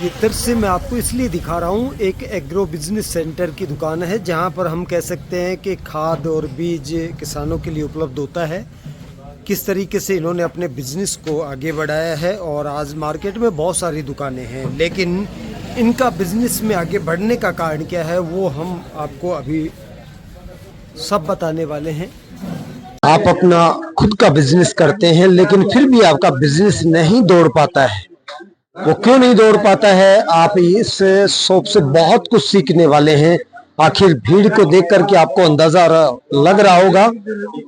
ये दृश्य मैं आपको इसलिए दिखा रहा हूँ, एक एग्रो बिजनेस सेंटर की दुकान है जहाँ पर हम कह सकते हैं कि खाद और बीज किसानों के लिए उपलब्ध होता है। किस तरीके से इन्होंने अपने बिजनेस को आगे बढ़ाया है। और आज मार्केट में बहुत सारी दुकानें हैं, लेकिन इनका बिजनेस में आगे बढ़ने का कारण क्या है वो हम आपको अभी सब बताने वाले हैं। आप अपना खुद का बिजनेस करते हैं, लेकिन फिर भी आपका बिजनेस नहीं दौड़ पाता है। वो क्यों नहीं दौड़ पाता है, आप इस शॉप से बहुत कुछ सीखने वाले हैं। आखिर भीड़ को देख करके आपको अंदाजा लग रहा होगा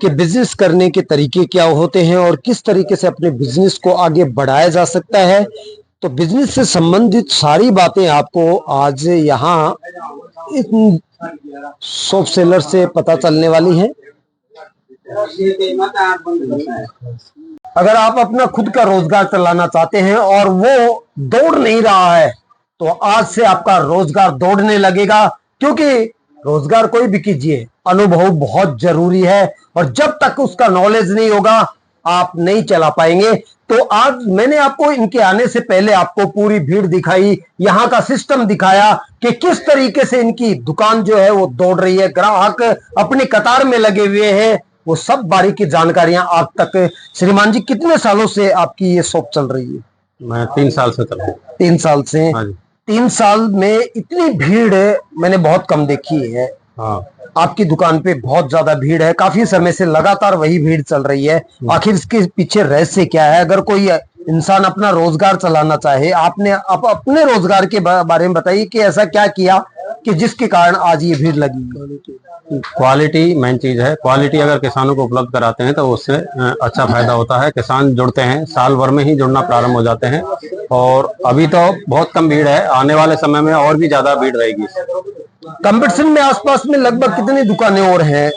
कि बिजनेस करने के तरीके क्या होते हैं और किस तरीके से अपने बिजनेस को आगे बढ़ाया जा सकता है। तो बिजनेस से संबंधित सारी बातें आपको आज यहाँ शॉप सेलर से पता चलने वाली हैं। अगर आप अपना खुद का रोजगार चलाना चाहते हैं और वो दौड़ नहीं रहा है, तो आज से आपका रोजगार दौड़ने लगेगा। क्योंकि रोजगार कोई भी कीजिए, अनुभव बहुत जरूरी है और जब तक उसका नॉलेज नहीं होगा आप नहीं चला पाएंगे। तो आज मैंने आपको इनके आने से पहले आपको पूरी भीड़ दिखाई, यहाँ का सिस्टम दिखाया कि किस तरीके से इनकी दुकान जो है वो दौड़ रही है, ग्राहक अपनी कतार में लगे हुए हैं, वो सब बारीकी जानकारियां आज तक। श्रीमान जी, कितने सालों से आपकी ये शॉप चल रही है? मैं 3 साल से चल रहा हूँ। 3 साल से? हाँ जी। 3 साल में इतनी भीड़ मैंने बहुत कम देखी है। हाँ। आपकी दुकान पे बहुत ज्यादा भीड़ है, काफी समय से लगातार वही भीड़ चल रही है। आखिर इसके पीछे रहस्य क्या है? अगर कोई इंसान अपना रोजगार चलाना चाहे, आपने आप अपने रोजगार के बारे में बताइए कि ऐसा क्या किया कि जिसके कारण आज ये भीड़ लगी। क्वालिटी मेन चीज है। क्वालिटी अगर किसानों को उपलब्ध कराते हैं तो उससे अच्छा फायदा होता है। किसान जुड़ते हैं, साल भर में ही जुड़ना प्रारंभ हो जाते हैं और अभी तो बहुत कम भीड़ है, आने वाले समय में और भी ज्यादा भीड़ रहेगी। कंपटीशन में आसपास में लगभग कितनी दुकानें और हैं?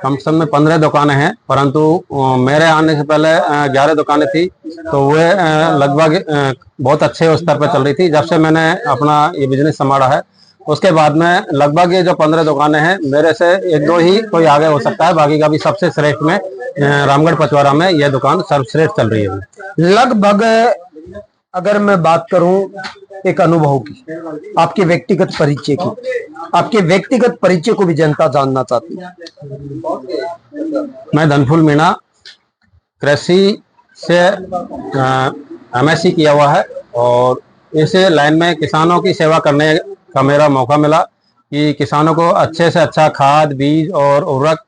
कम से कम 15 दुकानें हैं, परंतु मेरे आने से पहले 11 दुकानें थी, तो वे लगभग बहुत अच्छे स्तर पर चल रही थी। जब से मैंने अपना ये बिजनेस संभाला है उसके बाद में लगभग ये जो 15 दुकानें हैं, मेरे से 1-2 ही कोई आगे हो सकता है, बाकी का भी सबसे श्रेष्ठ में रामगढ़ पचवारा में यह दुकान सर्वश्रेष्ठ चल रही है। लगभग अगर मैं बात करूं एक अनुभव की, आपके व्यक्तिगत परिचय की, आपके व्यक्तिगत परिचय को भी जनता जानना चाहती है। मैं धनफुल मीणा, कृषि से MSc किया हुआ है और इस लाइन में किसानों की सेवा करने का मेरा मौका मिला कि किसानों को अच्छे से अच्छा खाद, बीज और उर्वरक,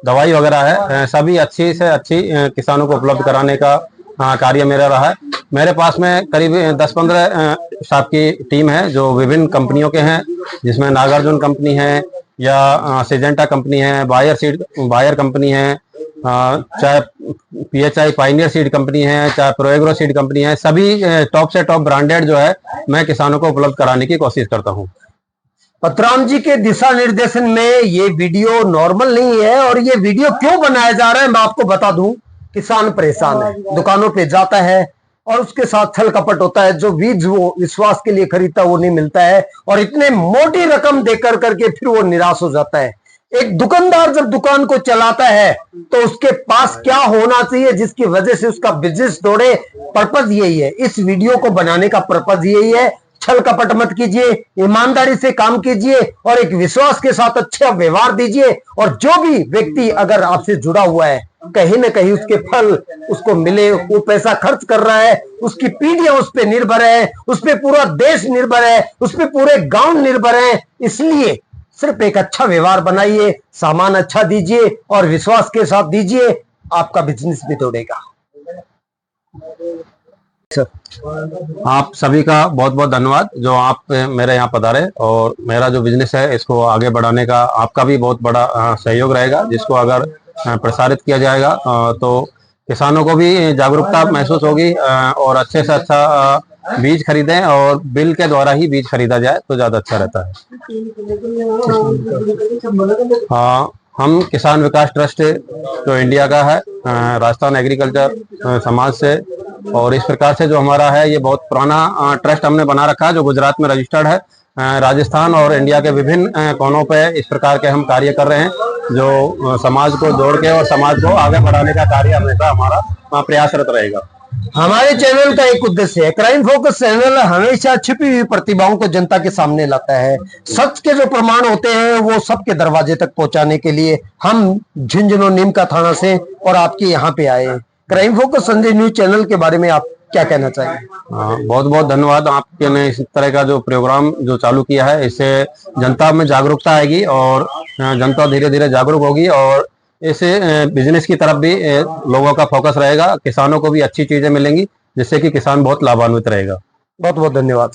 दवाई वगैरह है, सभी अच्छी से अच्छी किसानों को उपलब्ध कराने का कार्य मेरा रहा है। मेरे पास में करीब 10-15 स्टाफ की टीम है जो विभिन्न कंपनियों के हैं, जिसमें नागार्जुन कंपनी है या सिजेंटा कंपनी है, बायर कंपनी है, चाहे PHI पाइनियर सीड कंपनी है, चाहे प्रोएग्रो सीड कंपनी है, सभी टॉप से टॉप ब्रांडेड जो है मैं किसानों को उपलब्ध कराने की कोशिश करता हूँ। पतराम जी के दिशा निर्देशन में ये वीडियो नॉर्मल नहीं है। और ये वीडियो क्यों बनाया जा रहा है मैं आपको बता दूं। किसान परेशान है, दुकानों पे जाता है और उसके साथ छल कपट होता है। जो बीज वो विश्वास के लिए खरीदता वो नहीं मिलता है और इतने मोटी रकम देकर करके फिर वो निराश हो जाता है। एक दुकानदार जब दुकान को चलाता है तो उसके पास क्या होना चाहिए जिसकी वजह से उसका बिजनेस दौड़े, पर्पज यही है। इस वीडियो को बनाने का पर्पज यही है। छल कपट मत कीजिए, ईमानदारी से काम कीजिए और एक विश्वास के साथ अच्छा व्यवहार दीजिए। और जो भी व्यक्ति अगर आपसे जुड़ा हुआ है, कहीं ना कहीं उसके फल उसको मिले। वो पैसा खर्च कर रहा है, उसकी पीढ़ियां उस पर निर्भर है, उस पर पूरा देश निर्भर है, उस पर पूरे गांव निर्भर है। इसलिए सिर्फ एक अच्छा व्यवहार बनाइए, सामान अच्छा दीजिए और विश्वास के साथ दीजिए, आपका बिजनेस भी दौड़ेगा। आप सभी का बहुत बहुत धन्यवाद जो आप मेरे यहाँ पधारे और मेरा जो बिजनेस है इसको आगे बढ़ाने का आपका भी बहुत बड़ा सहयोग रहेगा, जिसको अगर प्रसारित किया जाएगा तो किसानों को भी जागरूकता महसूस होगी और अच्छे से अच्छा बीज खरीदें और बिल के द्वारा ही बीज खरीदा जाए तो ज्यादा अच्छा रहता है। हम किसान विकास ट्रस्ट जो इंडिया का है, राजस्थान एग्रीकल्चर समाज से, और इस प्रकार से जो हमारा है ये बहुत पुराना ट्रस्ट हमने बना रखा है जो गुजरात में रजिस्टर्ड है। राजस्थान और इंडिया के विभिन्न कोनों पे इस प्रकार के हम कार्य कर रहे हैं जो समाज को जोड़ के और समाज को आगे बढ़ाने का कार्य हमेशा हमारा प्रयासरत रहेगा। हमारे चैनल का एक उद्देश्य है, क्राइम फोकस चैनल हमेशा छिपी हुई प्रतिभाओं को जनता के सामने लाता है। सच के जो प्रमाण होते हैं वो सबके दरवाजे तक पहुंचाने के लिए हम झुंझुनू नीमका थाना से और आपके यहाँ पे आए हैं। Crime focus Sanjay news channel के बारे में आप क्या कहना चाहेंगे? बहुत बहुत धन्यवाद, आपके ने इस तरह का जो प्रोग्राम जो चालू किया है, इससे जनता में जागरूकता आएगी और जनता धीरे धीरे जागरूक होगी और इससे बिजनेस की तरफ भी लोगों का फोकस रहेगा, किसानों को भी अच्छी चीजें मिलेंगी जिससे कि किसान बहुत लाभान्वित रहेगा। बहुत बहुत धन्यवाद।